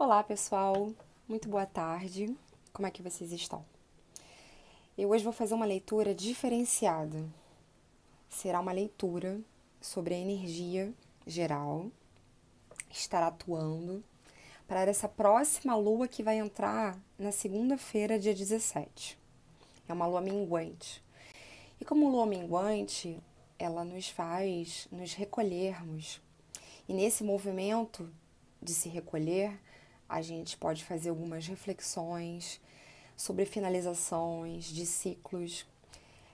Olá, pessoal. Muito boa tarde. Como é que vocês estão? Eu hoje vou fazer uma leitura diferenciada. Será uma leitura sobre a energia geral, estará atuando para essa próxima lua que vai entrar na segunda-feira, dia 17. É uma lua minguante. E como lua minguante, ela nos faz nos recolhermos. E nesse movimento de se recolher, a gente pode fazer algumas reflexões sobre finalizações de ciclos,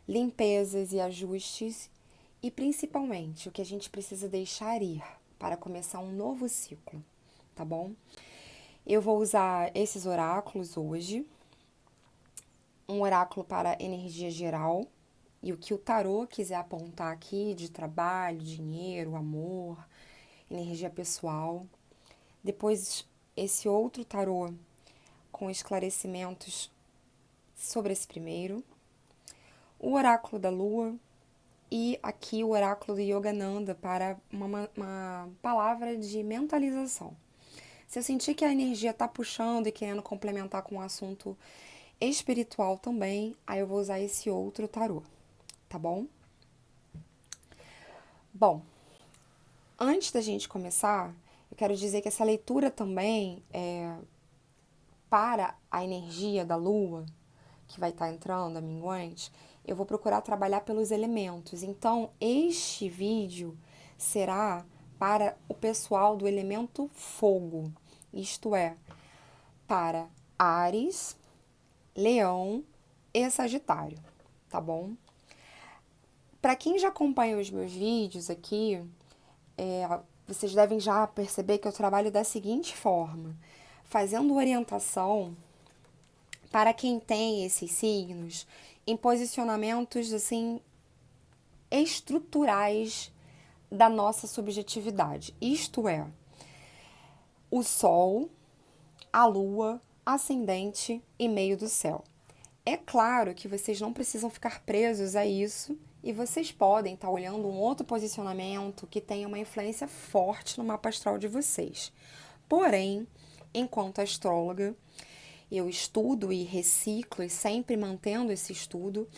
limpezas e ajustes e principalmente o que a gente precisa deixar ir para começar um novo ciclo, tá bom? Eu vou usar esses oráculos hoje, um oráculo para energia geral e o que o tarô quiser apontar aqui de trabalho, dinheiro, amor, energia pessoal. Depois esse outro tarô com esclarecimentos sobre esse primeiro, o oráculo da lua e aqui o oráculo do Yogananda para uma palavra de mentalização. Se eu sentir que a energia está puxando e querendo complementar com um assunto espiritual também, aí eu vou usar esse outro tarô, tá bom? Bom, antes da gente começar, eu quero dizer que essa leitura também é para a energia da lua, que vai estar entrando, a minguante, eu vou procurar trabalhar pelos elementos. Então, este vídeo será para o pessoal do elemento fogo, isto é, para Áries, Leão e Sagitário, tá bom? Para quem já acompanha os meus vídeos aqui, vocês devem já perceber que eu trabalho da seguinte forma, fazendo orientação para quem tem esses signos em posicionamentos assim estruturais da nossa subjetividade. Isto é, o Sol, a Lua, ascendente e meio do céu. É claro que vocês não precisam ficar presos a isso e vocês podem estar olhando um outro posicionamento que tenha uma influência forte no mapa astral de vocês. Porém, enquanto astróloga, eu estudo e reciclo e sempre mantendo esse estudo.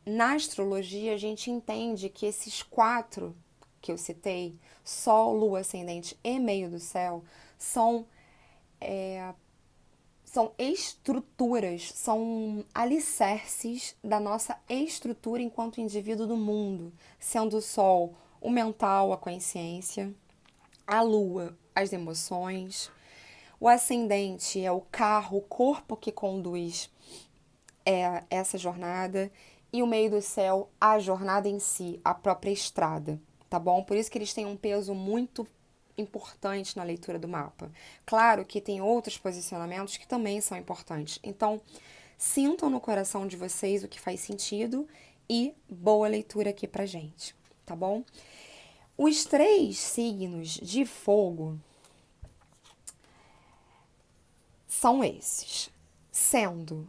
Na astrologia, a gente entende que esses quatro que eu citei, Sol, Lua, Ascendente e meio do céu, são, são estruturas, são alicerces da nossa estrutura enquanto indivíduo do mundo, sendo o Sol o mental, a consciência, a Lua, as emoções, o ascendente é o carro, o corpo que conduz essa jornada e o meio do céu, a jornada em si, a própria estrada, tá bom? Por isso que eles têm um peso muito importante na leitura do mapa. Claro que tem outros posicionamentos que também são importantes. Então, sintam no coração de vocês o que faz sentido e boa leitura aqui pra gente, tá bom? Os três signos de fogo são esses, sendo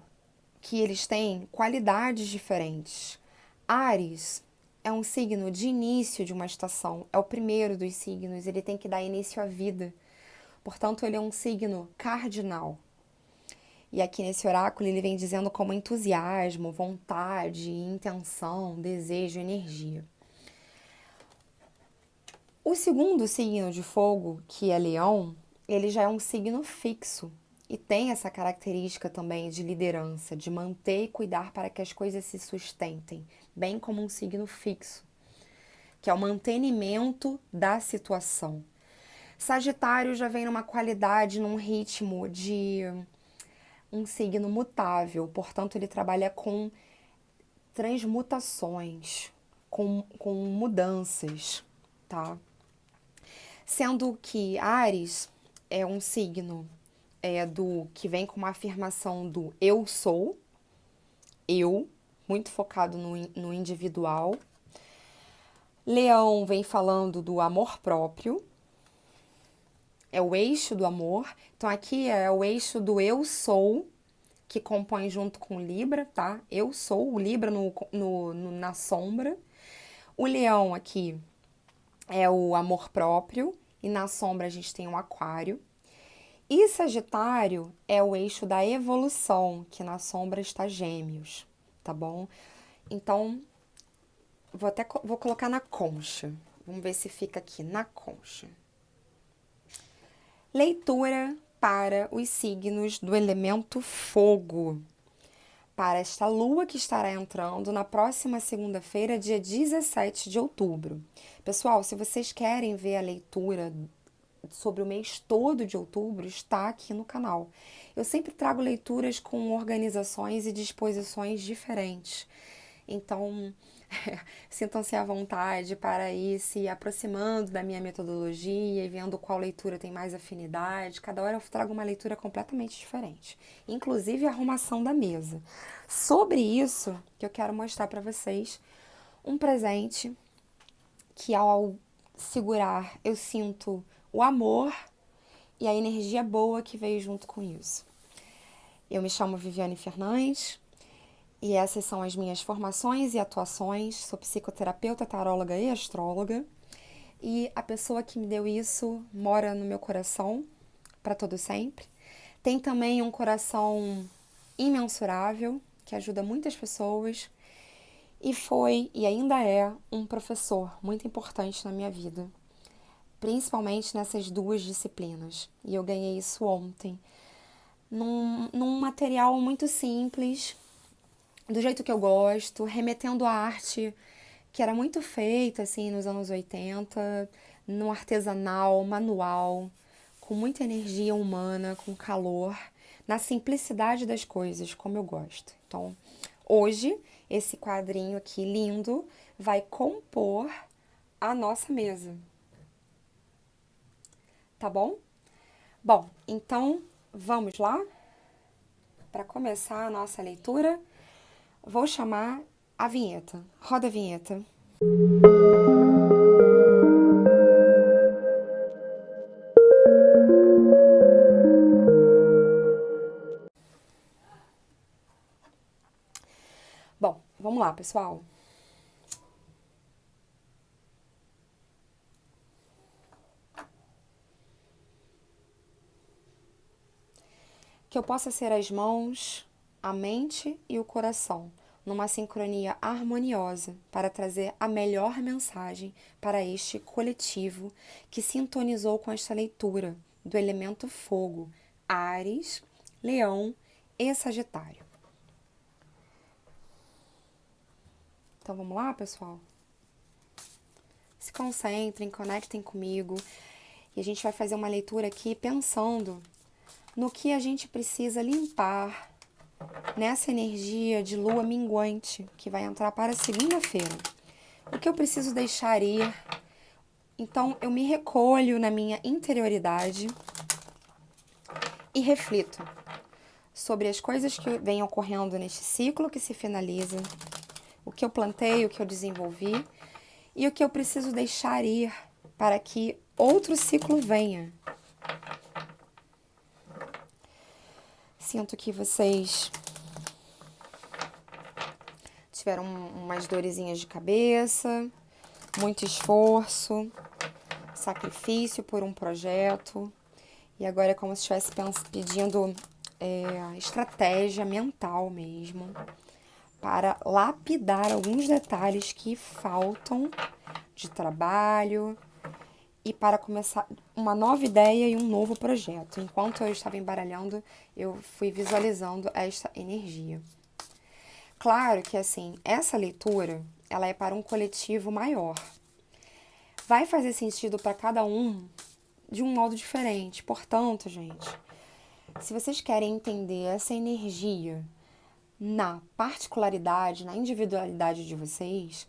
que eles têm qualidades diferentes. Áries é um signo de início de uma estação, é o primeiro dos signos, ele tem que dar início à vida. Portanto, ele é um signo cardinal. E aqui nesse oráculo ele vem dizendo como entusiasmo, vontade, intenção, desejo, energia. O segundo signo de fogo, que é Leão, ele já é um signo fixo e tem essa característica também de liderança, de manter e cuidar para que as coisas se sustentem, bem como um signo fixo, que é o mantenimento da situação. Sagitário já vem numa qualidade, num ritmo de um signo mutável, portanto, ele trabalha com transmutações, com mudanças, tá? Sendo que Áries é um signo do que vem com uma afirmação do eu sou, eu, muito focado no individual. Leão vem falando do amor próprio, é o eixo do amor. Então aqui é o eixo do eu sou, que compõe junto com Libra, tá? Eu sou, o Libra na sombra. O Leão aqui é o amor próprio, e na sombra a gente tem um Aquário. E Sagitário é o eixo da evolução, que na sombra está Gêmeos, tá bom? Então, vou colocar na concha. Vamos ver se fica aqui na concha. Leitura para os signos do elemento fogo. Para esta lua que estará entrando na próxima segunda-feira, dia 17 de outubro. Pessoal, se vocês querem ver a leitura sobre o mês todo de outubro, está aqui no canal. Eu sempre trago leituras com organizações e disposições diferentes. Então, sintam-se à vontade para ir se aproximando da minha metodologia e vendo qual leitura tem mais afinidade. Cada hora eu trago uma leitura completamente diferente, inclusive a arrumação da mesa. Sobre isso que eu quero mostrar para vocês um presente que, ao segurar, eu sinto o amor e a energia boa que veio junto com isso. Eu me chamo Viviane Fernandes e essas são as minhas formações e atuações. Sou psicoterapeuta, taróloga e astróloga. E a pessoa que me deu isso mora no meu coração para todo sempre. Tem também um coração imensurável que ajuda muitas pessoas. E foi e ainda é um professor muito importante na minha vida, principalmente nessas duas disciplinas. E eu ganhei isso ontem, num material muito simples, do jeito que eu gosto, remetendo à arte que era muito feita assim nos anos 80, no artesanal, manual, com muita energia humana, com calor, na simplicidade das coisas, como eu gosto. Então, hoje, esse quadrinho aqui lindo vai compor a nossa mesa. Tá bom? Bom, então vamos lá? Para começar a nossa leitura, vou chamar a vinheta. Roda a vinheta. Bom, vamos lá, pessoal. Que eu possa ser as mãos, a mente e o coração, numa sincronia harmoniosa para trazer a melhor mensagem para este coletivo que sintonizou com esta leitura do elemento fogo, Áries, Leão e Sagitário. Então vamos lá, pessoal? Se concentrem, conectem comigo e a gente vai fazer uma leitura aqui pensando no que a gente precisa limpar nessa energia de lua minguante que vai entrar para segunda-feira. O que eu preciso deixar ir? Então, eu me recolho na minha interioridade e reflito sobre as coisas que vêm ocorrendo neste ciclo que se finaliza, o que eu plantei, o que eu desenvolvi e o que eu preciso deixar ir para que outro ciclo venha. Sinto que vocês tiveram umas dorezinhas de cabeça, muito esforço, sacrifício por um projeto. E agora é como se estivesse pedindo estratégia mental mesmo para lapidar alguns detalhes que faltam de trabalho e para começar uma nova ideia e um novo projeto. Enquanto eu estava embaralhando, eu fui visualizando esta energia. Claro que, assim, essa leitura, ela é para um coletivo maior. Vai fazer sentido para cada um de um modo diferente. Portanto, gente, se vocês querem entender essa energia na particularidade, na individualidade de vocês,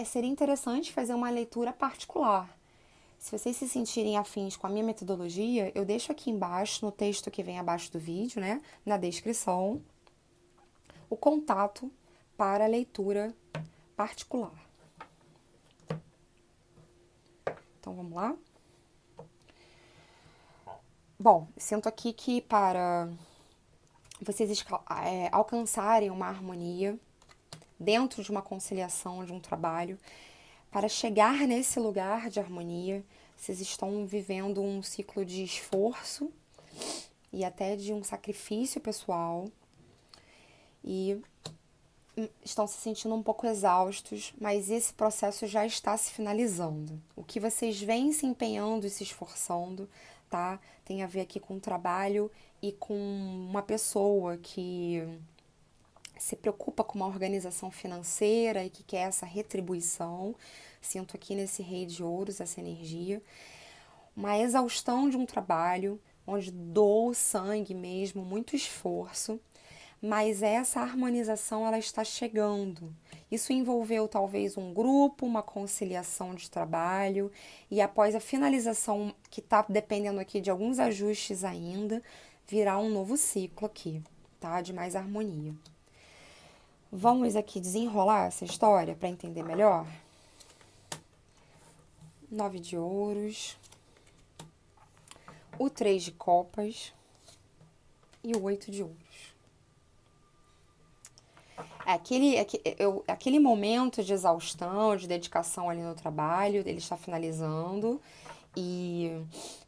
seria interessante fazer uma leitura particular. Se vocês se sentirem afins com a minha metodologia, eu deixo aqui embaixo, no texto que vem abaixo do vídeo, né, na descrição, o contato para a leitura particular. Então, vamos lá? Bom, sinto aqui que para vocês alcançarem uma harmonia dentro de uma conciliação, de um trabalho, para chegar nesse lugar de harmonia, vocês estão vivendo um ciclo de esforço e até de um sacrifício pessoal e estão se sentindo um pouco exaustos, mas esse processo já está se finalizando. O que vocês vêm se empenhando e se esforçando, tá? Tem a ver aqui com o trabalho e com uma pessoa que se preocupa com uma organização financeira e que quer essa retribuição. Sinto aqui nesse Rei de Ouros essa energia. Uma exaustão de um trabalho, onde dou sangue mesmo, muito esforço, mas essa harmonização ela está chegando. Isso envolveu talvez um grupo, uma conciliação de trabalho e após a finalização, que está dependendo aqui de alguns ajustes ainda, virá um novo ciclo aqui, tá? De mais harmonia. Vamos aqui desenrolar essa história para entender melhor? 9 de ouros, o 3 de copas e o 8 de ouros. Aquele momento de exaustão, de dedicação ali no trabalho, ele está finalizando e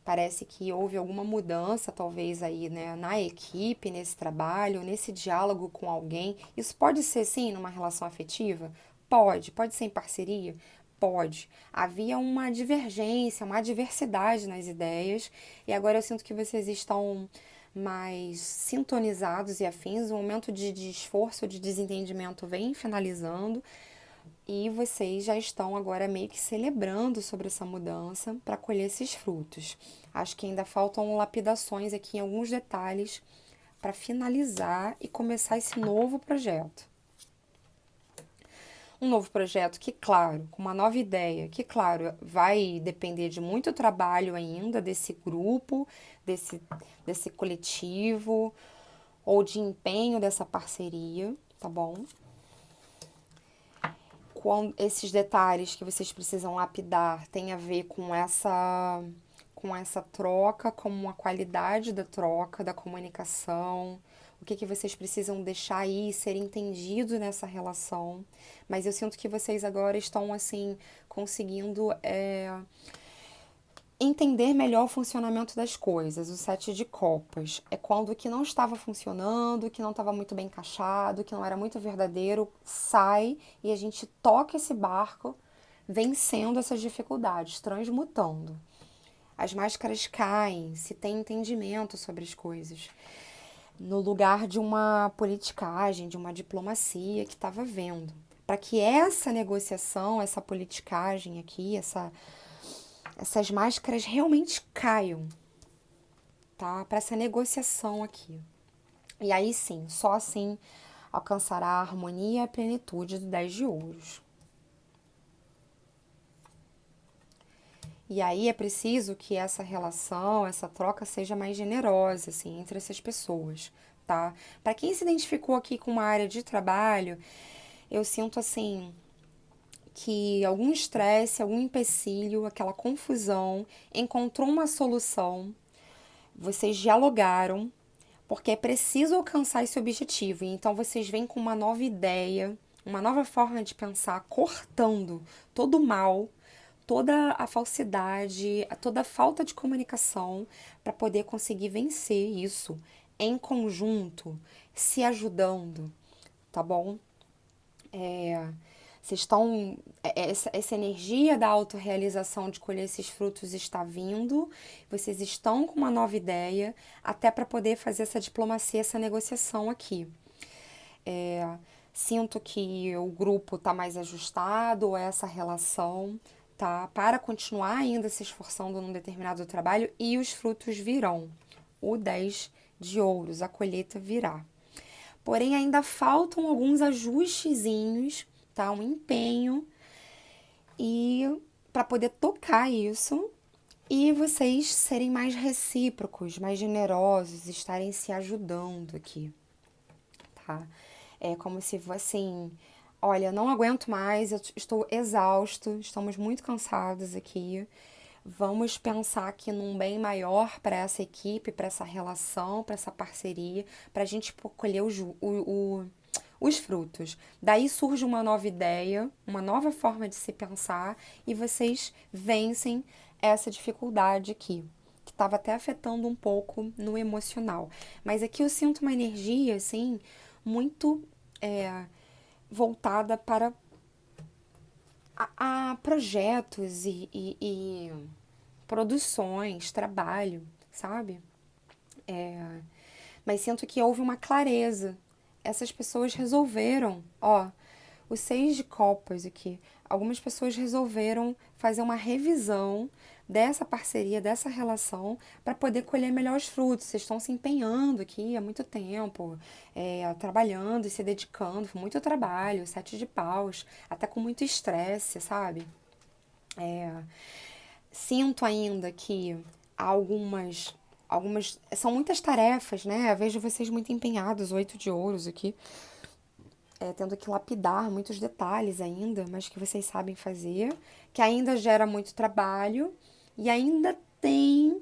parece que houve alguma mudança, talvez aí, né, na equipe, nesse trabalho, nesse diálogo com alguém. Isso pode ser, sim, numa relação afetiva? Pode ser em parceria? Pode. Havia uma divergência, uma diversidade nas ideias, e agora eu sinto que vocês estão mais sintonizados e afins. O momento de esforço, de desentendimento vem finalizando e vocês já estão agora meio que celebrando sobre essa mudança para colher esses frutos. Acho que ainda faltam lapidações aqui em alguns detalhes para finalizar e começar esse novo projeto. Um novo projeto que, claro, com uma nova ideia, que, claro, vai depender de muito trabalho ainda desse grupo, desse coletivo, ou de empenho dessa parceria, tá bom? Com esses detalhes que vocês precisam lapidar tem a ver com essa troca, com a qualidade da troca, da comunicação, o que vocês precisam deixar aí ser entendido nessa relação. Mas eu sinto que vocês agora estão, assim, conseguindo entender melhor o funcionamento das coisas. O 7 de copas é quando o que não estava funcionando, o que não estava muito bem encaixado, o que não era muito verdadeiro, sai e a gente toca esse barco vencendo essas dificuldades, transmutando. As máscaras caem, se tem entendimento sobre as coisas. No lugar de uma politicagem, de uma diplomacia que estava vendo. Para que essa negociação, essa politicagem aqui, essas máscaras realmente caiam, tá? Para essa negociação aqui. E aí sim, só assim alcançará a harmonia e a plenitude do 10 de ouros. E aí é preciso que essa relação, essa troca seja mais generosa, assim, entre essas pessoas, tá? Para quem se identificou aqui com uma área de trabalho, eu sinto assim que algum estresse, algum empecilho, aquela confusão, encontrou uma solução, vocês dialogaram, porque é preciso alcançar esse objetivo. E então vocês vêm com uma nova ideia, uma nova forma de pensar, cortando todo o mal, toda a falsidade, toda a falta de comunicação para poder conseguir vencer isso em conjunto, se ajudando, tá bom? Vocês estão. Essa energia da autorrealização de colher esses frutos está vindo, vocês estão com uma nova ideia, até para poder fazer essa diplomacia, essa negociação aqui. Sinto que o grupo está mais ajustado, essa relação, tá? Para continuar ainda se esforçando num determinado trabalho e os frutos virão. O 10 de ouros, a colheita virá. Porém, ainda faltam alguns ajustezinhos, tá? Um empenho e para poder tocar isso e vocês serem mais recíprocos, mais generosos, estarem se ajudando aqui, tá? É como se assim, olha, não aguento mais, eu estou exausto, estamos muito cansados aqui. Vamos pensar aqui num bem maior para essa equipe, para essa relação, para essa parceria, para a gente colher os frutos. Daí surge uma nova ideia, uma nova forma de se pensar e vocês vencem essa dificuldade aqui, que estava até afetando um pouco no emocional. Mas aqui eu sinto uma energia, assim, muito voltada para a projetos e produções, trabalho, sabe? Mas sinto que houve uma clareza. Essas pessoas resolveram, ó, o 6 de copas aqui. Algumas pessoas resolveram fazer uma revisão dessa parceria, dessa relação, para poder colher melhor os frutos. Vocês estão se empenhando aqui há muito tempo, trabalhando e se dedicando, muito trabalho, 7 de paus, até com muito estresse, sabe? Sinto ainda que há algumas são muitas tarefas, né? Eu vejo vocês muito empenhados, 8 de ouros aqui, tendo que lapidar muitos detalhes ainda, mas que vocês sabem fazer, que ainda gera muito trabalho e ainda tem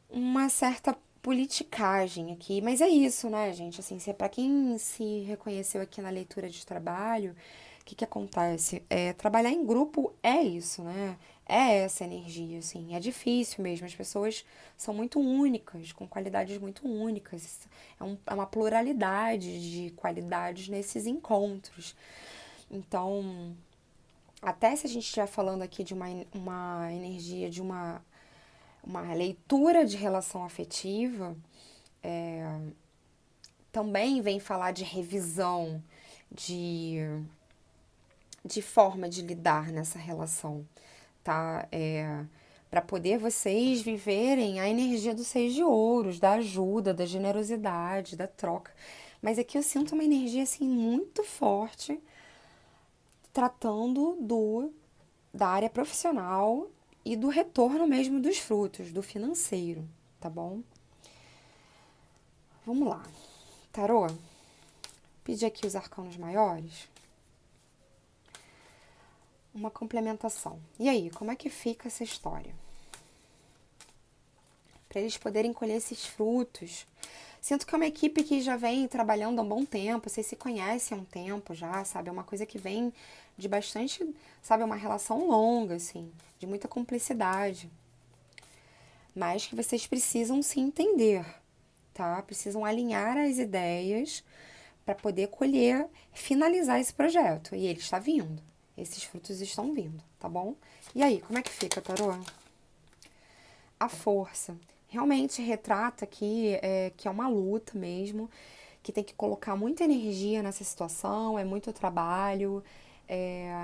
uma certa politicagem aqui, mas é isso, né, gente? Assim, se é para quem se reconheceu aqui na leitura de trabalho, o que que acontece? Trabalhar em grupo é isso, né? É essa energia, assim. É difícil mesmo. As pessoas são muito únicas, com qualidades muito únicas. É uma pluralidade de qualidades nesses encontros. Então, até se a gente estiver falando aqui de uma energia, de uma leitura de relação afetiva, também vem falar de revisão, de, de forma de lidar nessa relação, tá? Para poder vocês viverem a energia do 6 de ouros, da ajuda, da generosidade, da troca. Mas aqui eu sinto uma energia assim muito forte tratando da área profissional e do retorno mesmo dos frutos, do financeiro, tá bom? Vamos lá. Tarô, pedir aqui os arcanos maiores. Uma complementação. E aí, como é que fica essa história? Para eles poderem colher esses frutos. Sinto que é uma equipe que já vem trabalhando há um bom tempo, vocês se conhecem há um tempo já, sabe? É uma coisa que vem de bastante, sabe? É uma relação longa, assim, de muita cumplicidade. Mas que vocês precisam se entender, tá? Precisam alinhar as ideias para poder colher, finalizar esse projeto. E ele está vindo. Esses frutos estão vindo, tá bom? E aí, como é que fica, Tarô? A força. Realmente retrata aqui que é uma luta mesmo, que tem que colocar muita energia nessa situação, é muito trabalho,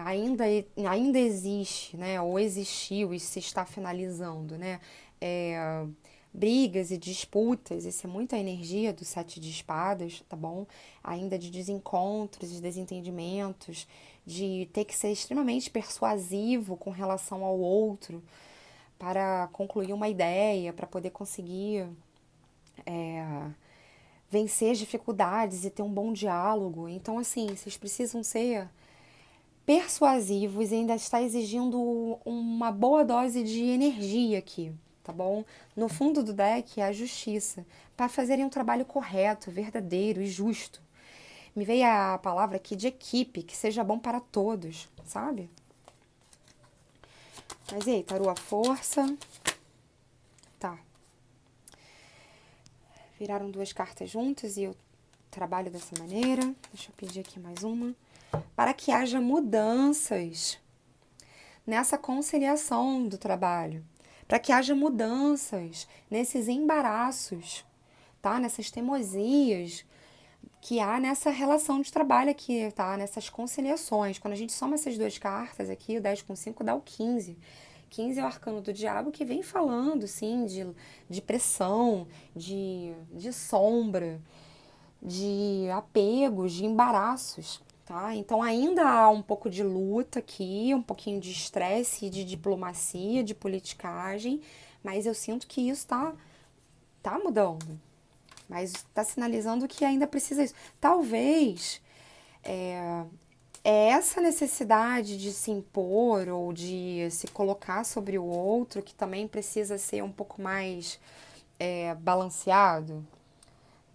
ainda existe, né? Ou existiu e se está finalizando, né? É, brigas e disputas, isso é muita energia do 7 de espadas, tá bom? Ainda de desencontros, de desentendimentos, de ter que ser extremamente persuasivo com relação ao outro para concluir uma ideia, para poder conseguir vencer as dificuldades e ter um bom diálogo. Então, assim, vocês precisam ser persuasivos e ainda está exigindo uma boa dose de energia aqui, tá bom? No fundo do deck é a justiça, para fazerem um trabalho correto, verdadeiro e justo. Me veio a palavra aqui de equipe, que seja bom para todos, sabe? Mas e aí, tarô, a força. Tá. Viraram 2 cartas juntas e eu trabalho dessa maneira. Deixa eu pedir aqui mais uma. Para que haja mudanças nessa conciliação do trabalho. Para que haja mudanças nesses embaraços, tá? Nessas teimosias que há nessa relação de trabalho aqui, tá? Nessas conciliações. Quando a gente soma essas 2 cartas aqui, o 10 com 5 dá o 15. 15 é o arcano do diabo que vem falando, sim, de pressão, de sombra, de apegos, de embaraços, tá? Então ainda há um pouco de luta aqui, um pouquinho de estresse, de diplomacia, de politicagem, mas eu sinto que isso tá mudando. Mas está sinalizando que ainda precisa isso. Talvez é essa necessidade de se impor ou de se colocar sobre o outro que também precisa ser um pouco mais balanceado,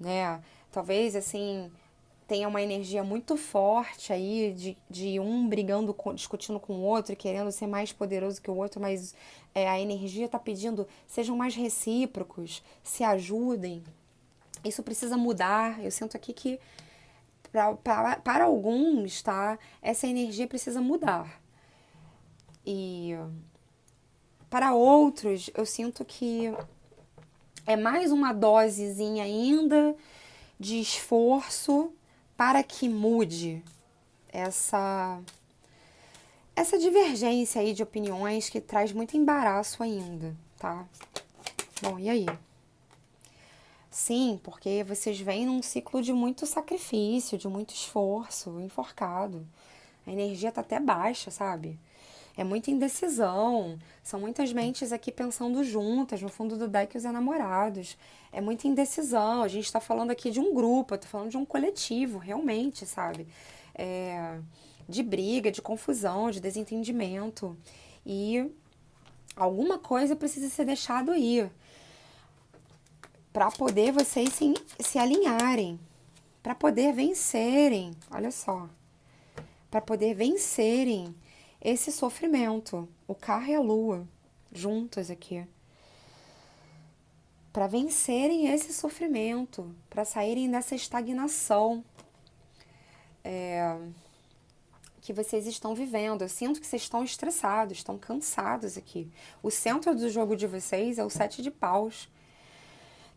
né? Talvez, assim, tenha uma energia muito forte aí de um brigando, discutindo com o outro, querendo ser mais poderoso que o outro, mas a energia está pedindo, sejam mais recíprocos, se ajudem. Isso precisa mudar. Eu sinto aqui que para alguns, tá? Essa energia precisa mudar. E para outros, eu sinto que é mais uma dosezinha ainda de esforço para que mude essa essa divergência aí de opiniões que traz muito embaraço ainda, tá? Bom, e aí? Sim, porque vocês vêm num ciclo de muito sacrifício, de muito esforço, enforcado. A energia tá até baixa, sabe? É muita indecisão. São muitas mentes aqui pensando juntas, no fundo do deck, os enamorados. É muita indecisão. A gente tá falando aqui de um grupo, eu tô falando de um coletivo, realmente, sabe? É, de briga, de confusão, de desentendimento. E alguma coisa precisa ser deixado aí para poder vocês se alinharem, para poder vencerem, olha só, para poder vencerem esse sofrimento, o carro e a lua, juntos aqui, para vencerem esse sofrimento, para saírem dessa estagnação que vocês estão vivendo. Eu sinto que vocês estão estressados, estão cansados aqui. O centro do jogo de vocês é o 7 de paus.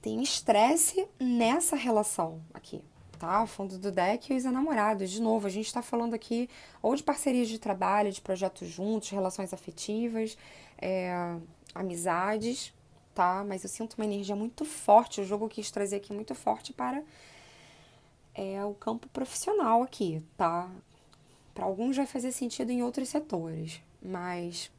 Tem estresse nessa relação aqui, tá? O fundo do deck e os enamorados. De novo, a gente tá falando aqui ou de parcerias de trabalho, de projetos juntos, relações afetivas, amizades, tá? Mas eu sinto uma energia muito forte, o jogo quis trazer aqui muito forte para o campo profissional aqui, tá? Para alguns vai fazer sentido em outros setores, mas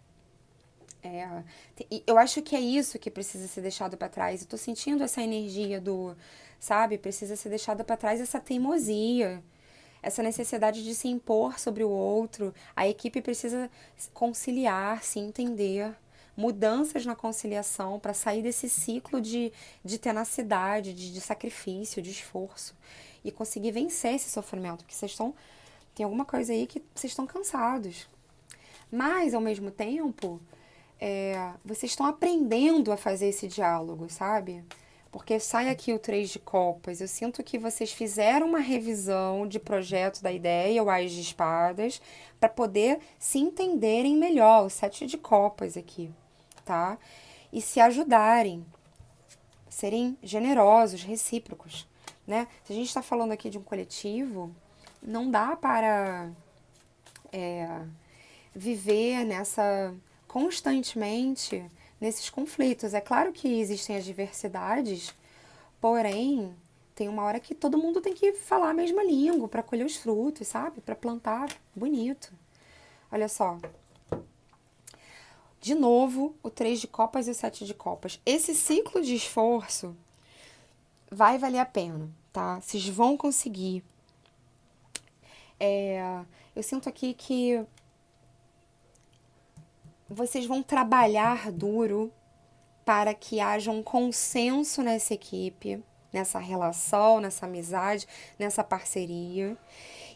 eu acho que é isso que precisa ser deixado para trás. Eu tô sentindo essa energia sabe? Precisa ser deixada para trás essa teimosia, essa necessidade de se impor sobre o outro. A equipe precisa conciliar, se entender. Mudanças na conciliação para sair desse ciclo de tenacidade, de sacrifício, de esforço e conseguir vencer esse sofrimento, porque vocês estão. Tem alguma coisa aí que vocês estão cansados. Mas, ao mesmo tempo, vocês estão aprendendo a fazer esse diálogo, sabe? Porque sai aqui o 3 de copas. Eu sinto que vocês fizeram uma revisão de projeto da ideia, o Ás de espadas, para poder se entenderem melhor, o 7 de copas aqui, tá? E se ajudarem, serem generosos, recíprocos, né? Se a gente está falando aqui de um coletivo, não dá para viver constantemente nesses conflitos. É claro que existem as diversidades, porém tem uma hora que todo mundo tem que falar a mesma língua para colher os frutos, sabe? Para plantar bonito. Olha só. De novo, o 3 de copas e o 7 de copas. Esse ciclo de esforço vai valer a pena, tá? Vocês vão conseguir. Eu sinto aqui que vocês vão trabalhar duro para que haja um consenso nessa equipe, nessa relação, nessa amizade, nessa parceria.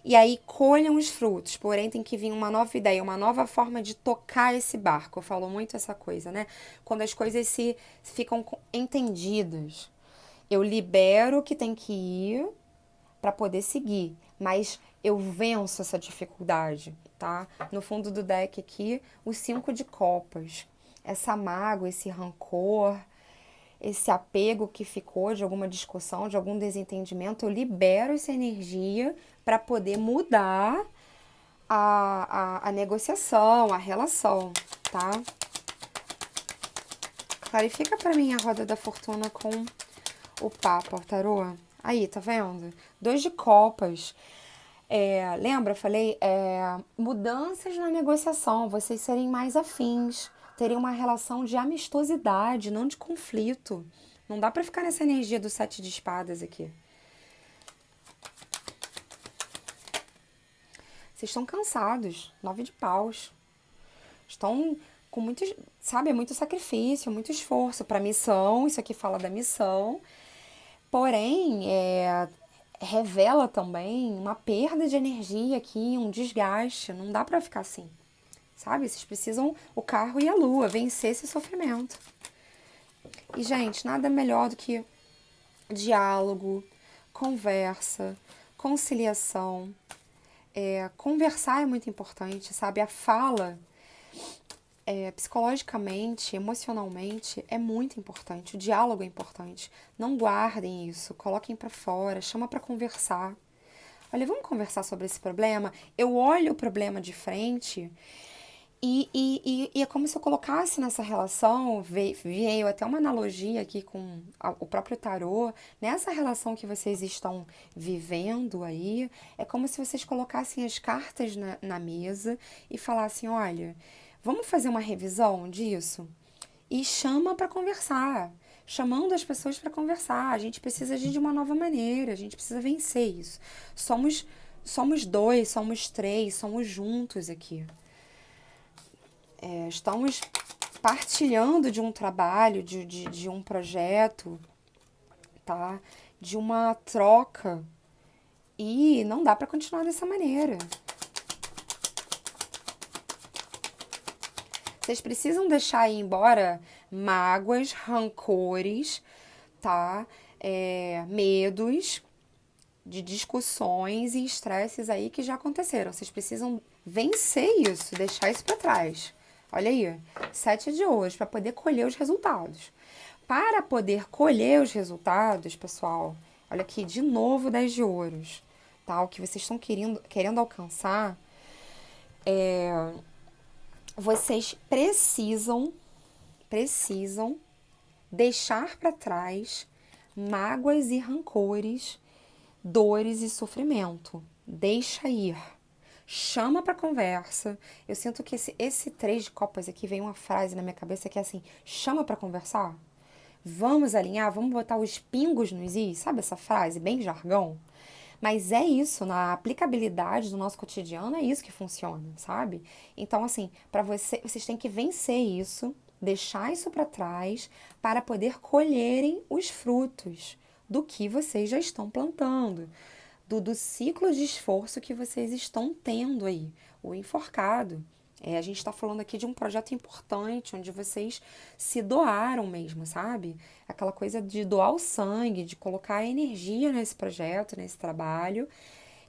E aí colham os frutos, porém tem que vir uma nova ideia, uma nova forma de tocar esse barco. Eu falo muito essa coisa, né? Quando as coisas se ficam entendidas. Eu libero o que tem que ir para poder seguir, mas eu venço essa dificuldade, tá? No fundo do deck aqui, o 5 de copas. Essa mágoa, esse rancor, esse apego que ficou de alguma discussão, de algum desentendimento, eu libero essa energia para poder mudar a negociação, a relação, tá? Clarifica para mim a roda da fortuna com o Papa, tarô. Aí, tá vendo? 2 de copas. Lembra, eu falei, mudanças na negociação, vocês serem mais afins, terem uma relação de amistosidade, não de conflito. Não dá pra ficar nessa energia do 7 de espadas aqui. Vocês estão cansados, 9 de paus. Estão com muito, sabe, muito sacrifício, muito esforço para missão. Isso aqui fala da missão. Porém, revela também uma perda de energia aqui, um desgaste. Não dá pra ficar assim, sabe? Vocês precisam, o carro e a lua, vencer esse sofrimento. E, gente, nada melhor do que diálogo, conversa, conciliação. Conversar é muito importante, sabe? A fala, psicologicamente, emocionalmente, é muito importante. O diálogo é importante. Não guardem isso, coloquem pra fora, chama pra conversar. Olha, vamos conversar sobre esse problema? Eu olho o problema de frente e é como se eu colocasse nessa relação, veio até uma analogia aqui com o próprio tarô, nessa relação que vocês estão vivendo aí, é como se vocês colocassem as cartas na mesa e falassem, olha, vamos fazer uma revisão disso? E chama para conversar, chamando as pessoas para conversar. A gente precisa agir de uma nova maneira, a gente precisa vencer isso. Somos dois, somos três, somos juntos aqui. Estamos partilhando de um trabalho, de um projeto, tá? De uma troca. E não dá para continuar dessa maneira. Vocês precisam deixar ir embora mágoas, rancores, tá? Medos de discussões e estresses aí que já aconteceram. Vocês precisam vencer isso, deixar isso para trás. Olha aí, 7 de ouros, para poder colher os resultados. Para poder colher os resultados, pessoal, olha aqui, de novo 10 de ouros, tá? O que vocês estão querendo alcançar, vocês precisam deixar para trás mágoas e rancores, dores e sofrimento. Deixa ir. Chama pra conversa. Eu sinto que esse 3 de copas aqui vem uma frase na minha cabeça que é assim: chama pra conversar. Vamos alinhar, vamos botar os pingos nos is. Sabe essa frase, bem jargão? Mas é isso, na aplicabilidade do nosso cotidiano, é isso que funciona, sabe? Então, assim, vocês têm que vencer isso, deixar isso pra trás, para poder colherem os frutos do que vocês já estão plantando. Do ciclo de esforço que vocês estão tendo aí, o enforcado. A gente está falando aqui de um projeto importante, onde vocês se doaram mesmo, sabe? Aquela coisa de doar o sangue, de colocar energia nesse projeto, nesse trabalho.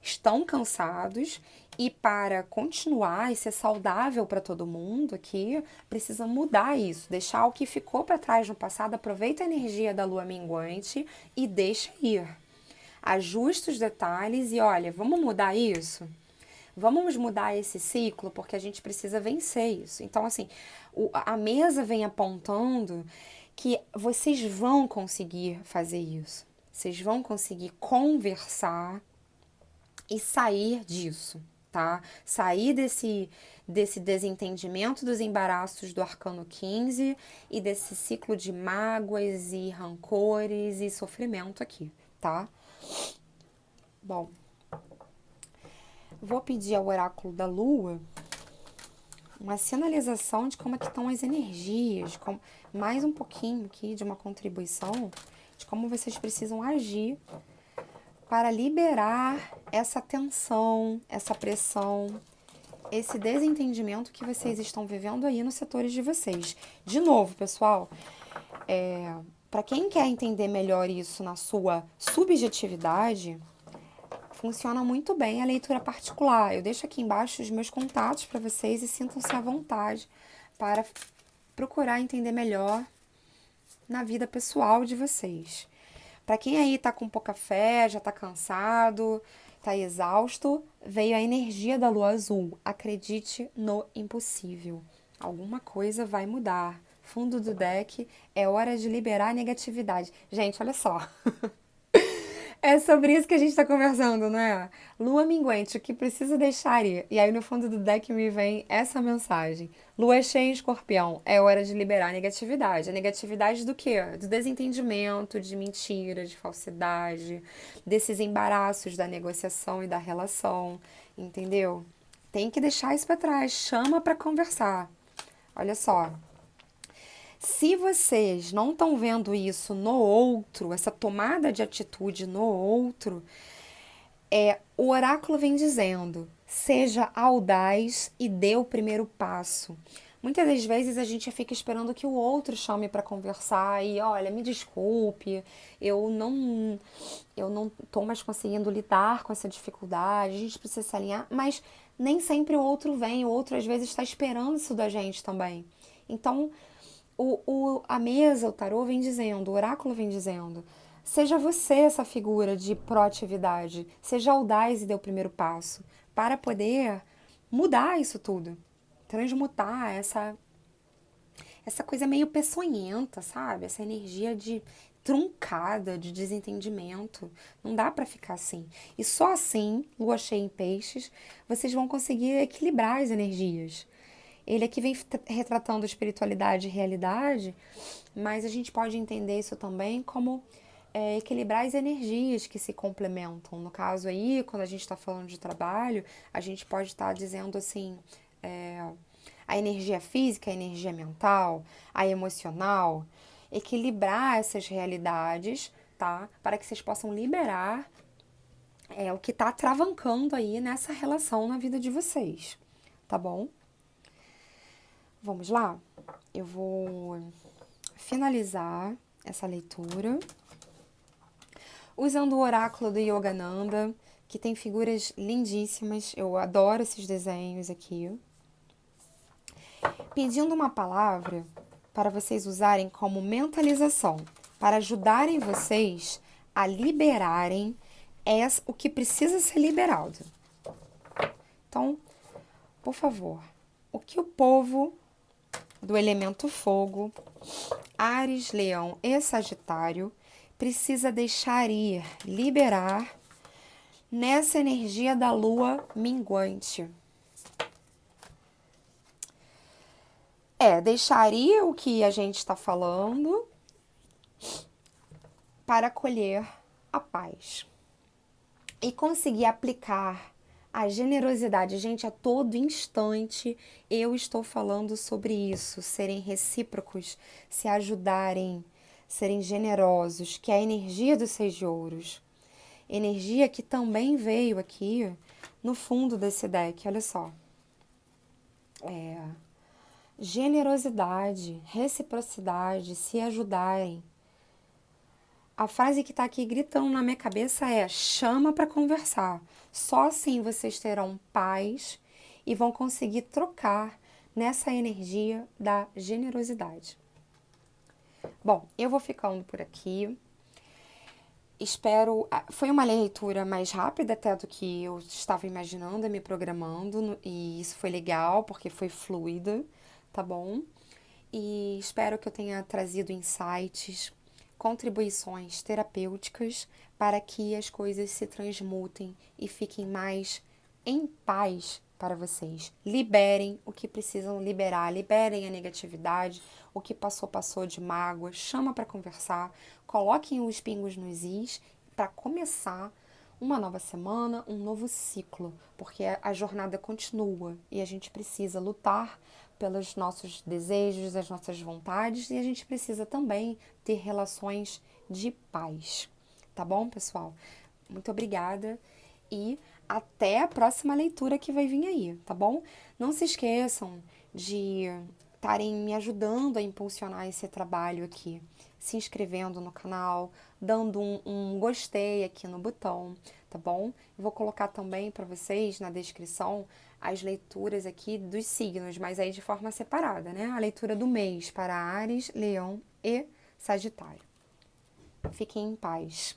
Estão cansados e para continuar e ser saudável para todo mundo aqui, precisa mudar isso, deixar o que ficou para trás no passado, aproveita a energia da lua minguante e deixa ir. Ajusta os detalhes e olha, vamos mudar isso? Vamos mudar esse ciclo porque a gente precisa vencer isso. Então, assim, a mesa vem apontando que vocês vão conseguir fazer isso. Vocês vão conseguir conversar e sair disso, tá? Sair desse desentendimento dos embaraços do arcano 15 e desse ciclo de mágoas e rancores e sofrimento aqui, tá? Bom, vou pedir ao oráculo da lua uma sinalização de como é que estão as energias, mais um pouquinho aqui de uma contribuição de como vocês precisam agir para liberar essa tensão, essa pressão, esse desentendimento que vocês estão vivendo aí nos setores de vocês. De novo, pessoal, para quem quer entender melhor isso na sua subjetividade, funciona muito bem a leitura particular. Eu deixo aqui embaixo os meus contatos para vocês e sintam-se à vontade para procurar entender melhor na vida pessoal de vocês. Para quem aí tá com pouca fé, já tá cansado, tá exausto, veio a energia da lua azul. Acredite no impossível. Alguma coisa vai mudar. Fundo do deck, é hora de liberar a negatividade. Gente, olha só. É sobre isso que a gente tá conversando, não é? Lua minguante, o que precisa deixar ir? E aí no fundo do deck me vem essa mensagem. Lua cheia em escorpião, é hora de liberar a negatividade. A negatividade do quê? Do desentendimento, de mentira, de falsidade, desses embaraços da negociação e da relação, entendeu? Tem que deixar isso pra trás, chama pra conversar. Olha só. Se vocês não estão vendo isso no outro, essa tomada de atitude no outro, O oráculo vem dizendo: seja audaz e dê o primeiro passo. Muitas das vezes a gente fica esperando que o outro chame para conversar e, olha, me desculpe, eu não eu não tô mais conseguindo lidar com essa dificuldade, a gente precisa se alinhar, mas nem sempre o outro vem, o outro às vezes está esperando isso da gente também. Então, a mesa, o tarô vem dizendo, o oráculo vem dizendo, seja você essa figura de proatividade, seja audaz e dê o primeiro passo para poder mudar isso tudo, transmutar essa coisa meio peçonhenta, sabe? Essa energia de truncada, de desentendimento. Não dá pra ficar assim. E só assim, lua cheia em peixes, vocês vão conseguir equilibrar as energias. Ele aqui vem retratando espiritualidade e realidade, mas a gente pode entender isso também como equilibrar as energias que se complementam. No caso aí, quando a gente está falando de trabalho, a gente pode estar dizendo assim, é, a energia física, a energia mental, a emocional, equilibrar essas realidades, tá? Para que vocês possam liberar o que está travancando aí nessa relação na vida de vocês, tá bom? Vamos lá? Eu vou finalizar essa leitura usando o oráculo do Yogananda, que tem figuras lindíssimas. Eu adoro esses desenhos aqui. Pedindo uma palavra para vocês usarem como mentalização, para ajudarem vocês a liberarem o que precisa ser liberado. Então, por favor, o que o povo do elemento fogo, Áries, Leão e Sagitário precisa deixar ir, liberar nessa energia da lua minguante? Deixaria o que a gente está falando para colher a paz e conseguir aplicar a generosidade. Gente, a todo instante eu estou falando sobre isso, serem recíprocos, se ajudarem, serem generosos, que é a energia dos 6 de ouros. Energia que também veio aqui no fundo desse deck, olha só. Generosidade, reciprocidade, se ajudarem. A frase que está aqui gritando na minha cabeça é: chama para conversar. Só assim vocês terão paz e vão conseguir trocar nessa energia da generosidade. Bom, eu vou ficando por aqui. Espero. Foi uma leitura mais rápida até do que eu estava imaginando, me programando, e isso foi legal porque foi fluida, tá bom? E espero que eu tenha trazido insights, contribuições terapêuticas para que as coisas se transmutem e fiquem mais em paz para vocês. Liberem o que precisam liberar, liberem a negatividade, o que passou, passou de mágoa, chama para conversar, coloquem os pingos nos is para começar uma nova semana, um novo ciclo, porque a jornada continua e a gente precisa lutar pelos nossos desejos, as nossas vontades e a gente precisa também ter relações de paz. Tá bom, pessoal? Muito obrigada e até a próxima leitura que vai vir aí, tá bom? Não se esqueçam de estarem me ajudando a impulsionar esse trabalho aqui, se inscrevendo no canal, dando um gostei aqui no botão, tá bom? Eu vou colocar também para vocês na descrição as leituras aqui dos signos, mas aí de forma separada, né? A leitura do mês para Áries, Leão e Sagitário. Fiquem em paz.